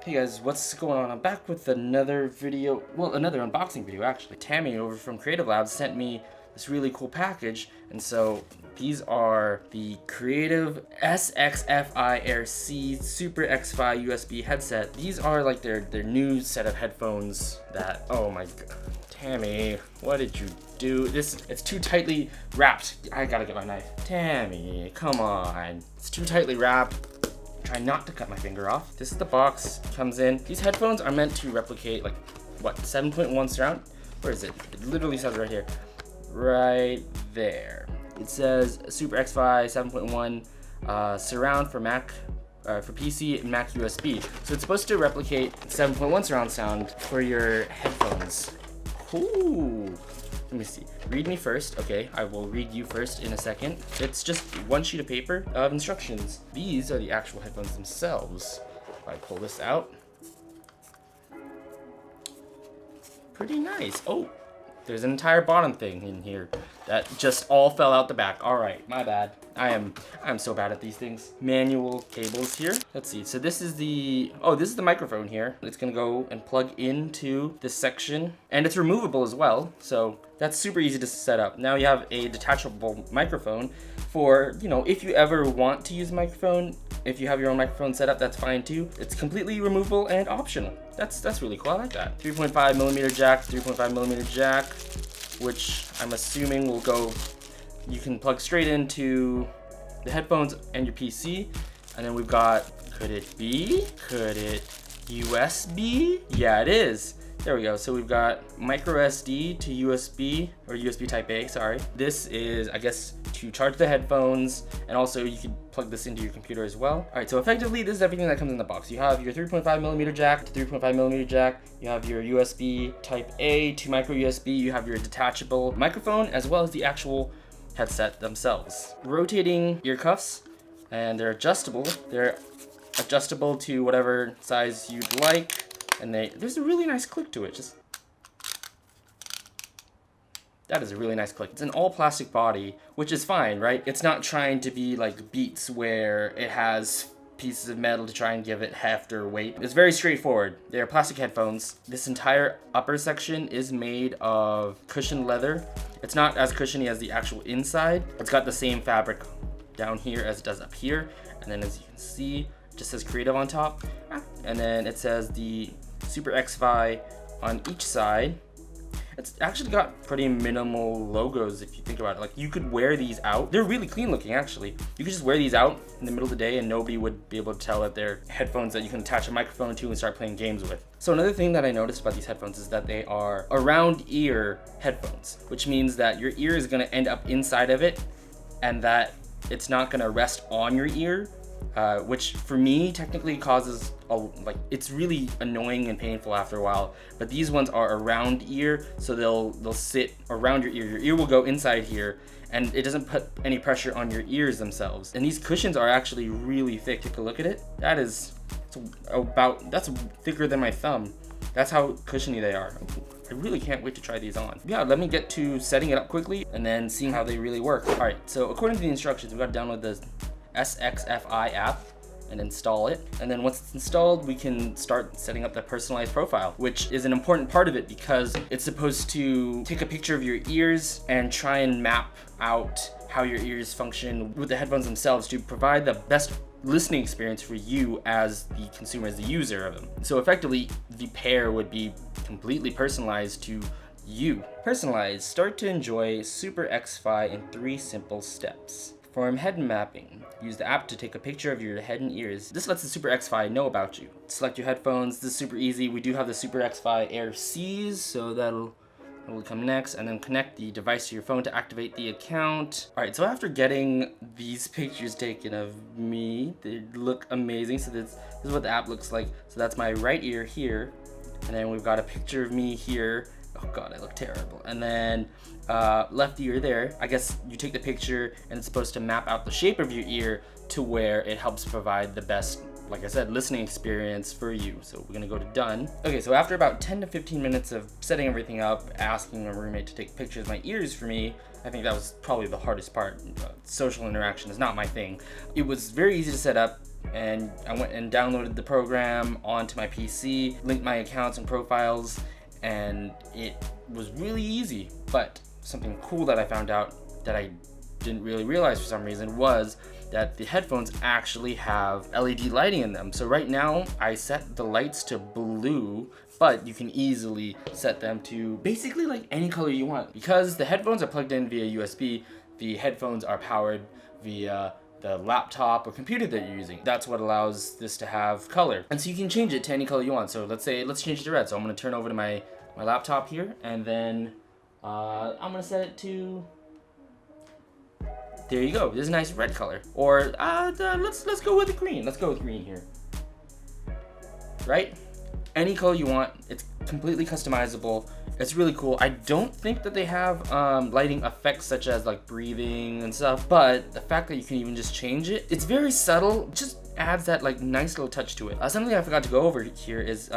Hey guys, what's going on? I'm back with another video, well, another unboxing video actually. Tammy over from Creative Labs sent me this really cool package, and so these are the Creative SXFI Air C Super X-Fi USB headset. These are like their new set of headphones that, oh my god, Tammy, what did you do? It's too tightly wrapped. I gotta get my knife. Tammy, come on. It's too tightly wrapped. Try not to cut my finger off. This is the box, comes in. These headphones are meant to replicate like, what, 7.1 surround? Where is it? It literally says right here. Right there. It says Super X-Fi 7.1 surround for Mac, for PC and Mac USB. So it's supposed to replicate 7.1 surround sound for your headphones. Ooh. Let me see. Read me first. Okay, I will read you first in a second. It's just one sheet of paper of instructions. These are the actual headphones themselves. If I pull this out. Pretty nice. Oh, there's an entire bottom thing in here that just all fell out the back. All right, my bad. I'm so bad at these things. Manual cables here. Let's see. So this is the microphone here. It's gonna go and plug into this section, and it's removable as well. So that's super easy to set up. Now you have a detachable microphone for, you know, if you ever want to use a microphone. If you have your own microphone set up, that's fine too. It's completely removable and optional. That's really cool. I like that. 3.5 millimeter jack, 3.5 millimeter jack, which I'm assuming will go. You can plug straight into the headphones and your PC. And then we've got, could it USB? Yeah, it is. There we go. So we've got micro SD to USB, or USB type A, sorry. This is, I guess, to charge the headphones, and also you can plug this into your computer as well. All right, so effectively, this is everything that comes in the box. You have your 3.5 millimeter jack to 3.5 millimeter jack. You have your USB type A to micro USB. You have your detachable microphone, as well as the actual headset themselves. Rotating ear cuffs, and they're adjustable. They're adjustable to whatever size you'd like. And there's a really nice click to it. That is a really nice click. It's an all plastic body, which is fine, right? It's not trying to be like Beats where it has pieces of metal to try and give it heft or weight. It's very straightforward. They're plastic headphones. This entire upper section is made of cushioned leather. It's not as cushiony as the actual inside. It's got the same fabric down here as it does up here. And then as you can see, it just says Creative on top. And then it says the Super X-Fi on each side. It's actually got pretty minimal logos if you think about it. Like, you could wear these out. They're really clean looking, actually. You could just wear these out in the middle of the day and nobody would be able to tell that they're headphones that you can attach a microphone to and start playing games with. So another thing that I noticed about these headphones is that they are around ear headphones, which means that your ear is gonna end up inside of it and that it's not gonna rest on your ear. Which for me technically causes it's really annoying and painful after a while. But these ones are around ear, so they'll sit around your ear. Your ear will go inside here, and it doesn't put any pressure on your ears themselves. And these cushions are actually really thick. Take a look at it. That's thicker than my thumb. That's how cushiony they are. I really can't wait to try these on. Yeah, let me get to setting it up quickly and then seeing how they really work. All right, so according to the instructions, we've got to download the SXFI app and install it. And then once it's installed, we can start setting up the personalized profile, which is an important part of it because it's supposed to take a picture of your ears and try and map out how your ears function with the headphones themselves to provide the best listening experience for you as the consumer, as the user of them. So effectively, the pair would be completely personalized to you. Personalized, start to enjoy Super X-Fi in 3 simple steps. Perform head mapping. Use the app to take a picture of your head and ears. This lets the Super X-Fi know about you. Select your headphones. This is super easy. We do have the Super X-Fi Air Cs, so that will come next. And then connect the device to your phone to activate the account. All right, so after getting these pictures taken of me, they look amazing. So this is what the app looks like. So that's my right ear here. And then we've got a picture of me here. Oh God, I look terrible. And then left ear there. I guess you take the picture and it's supposed to map out the shape of your ear to where it helps provide the best, like I said, listening experience for you. So we're gonna go to done. Okay, so after about 10 to 15 minutes of setting everything up, asking my roommate to take pictures of my ears for me, I think that was probably the hardest part. Social interaction is not my thing. It was very easy to set up. and I went and downloaded the program onto my PC, linked my accounts and profiles, and it was really easy. But something cool that I found out that I didn't really realize for some reason was that the headphones actually have LED lighting in them. So right now I set the lights to blue, but you can easily set them to basically like any color you want. Because the headphones are plugged in via USB, the headphones are powered via the laptop or computer that you're using. That's what allows this to have color. And so you can change it to any color you want. So let's change it to red. So I'm gonna turn over to my laptop here, and then I'm gonna set it to, there you go. This is a nice red color. Or let's go with the green. Let's go with green here. Right? Any color you want. It's completely customizable. It's really cool. I don't think that they have lighting effects such as like breathing and stuff, but the fact that you can even just change it, it's very subtle. Just adds that like nice little touch to it. Something I forgot to go over here is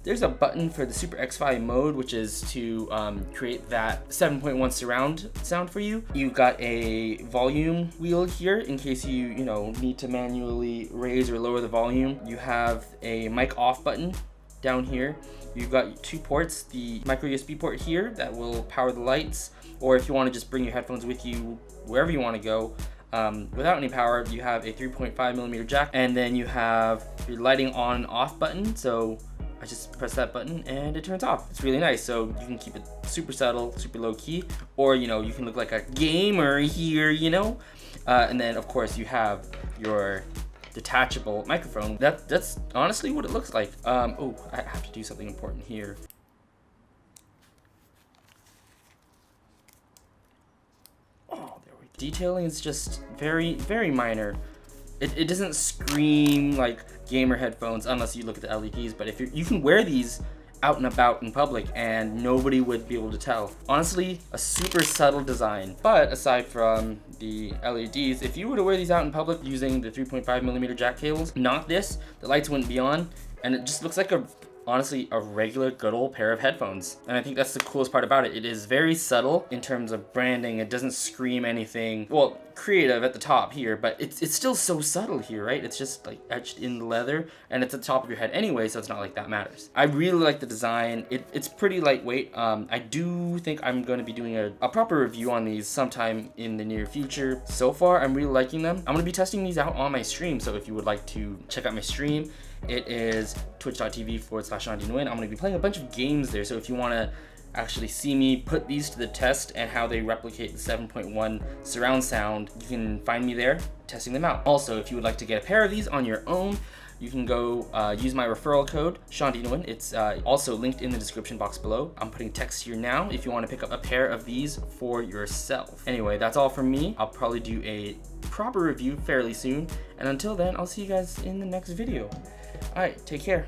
there's a button for the Super XFI mode, which is to create that 7.1 surround sound for you. You've got a volume wheel here in case you need to manually raise or lower the volume. You have a mic off button down here. You've got 2 ports, the micro USB port here that will power the lights, or if you want to just bring your headphones with you wherever you want to go without any power, you have a 3.5mm jack, and then you have your lighting on and off button. So I just press that button and it turns off. It's really nice. So you can keep it super subtle, super low key, or you can look like a gamer here, and then of course you have your detachable microphone. That's honestly what it looks like. Oh, I have to do something important here. Oh, there we go. Detailing is just very, very minor. It doesn't scream like gamer headphones unless you look at the LEDs, but if you can wear these out and about in public and nobody would be able to tell. Honestly, a super subtle design. But aside from the LEDs, if you were to wear these out in public using the 3.5mm jack cables, not this, the lights wouldn't be on, and it just looks like honestly a regular good old pair of headphones. And I think that's the coolest part about it. It is very subtle in terms of branding. It doesn't scream anything, well, creative at the top here, but it's still so subtle here, right? It's just like etched in the leather, and it's at the top of your head anyway, so it's not like that matters. I really like the design. It's pretty lightweight. I do think I'm going to be doing a proper review on these sometime in the near future. So far, I'm really liking them. I'm going to be testing these out on my stream, so if you would like to check out my stream, it is twitch.tv/SeanDNuin. I'm going to be playing a bunch of games there, so if you want to actually see me put these to the test and how they replicate the 7.1 surround sound, you can find me there testing them out. Also, if you would like to get a pair of these on your own, you can go use my referral code, SeanDNuin. It's also linked in the description box below. I'm putting text here now if you want to pick up a pair of these for yourself. Anyway, that's all from me. I'll probably do a proper review fairly soon, and until then, I'll see you guys in the next video. All right, take care.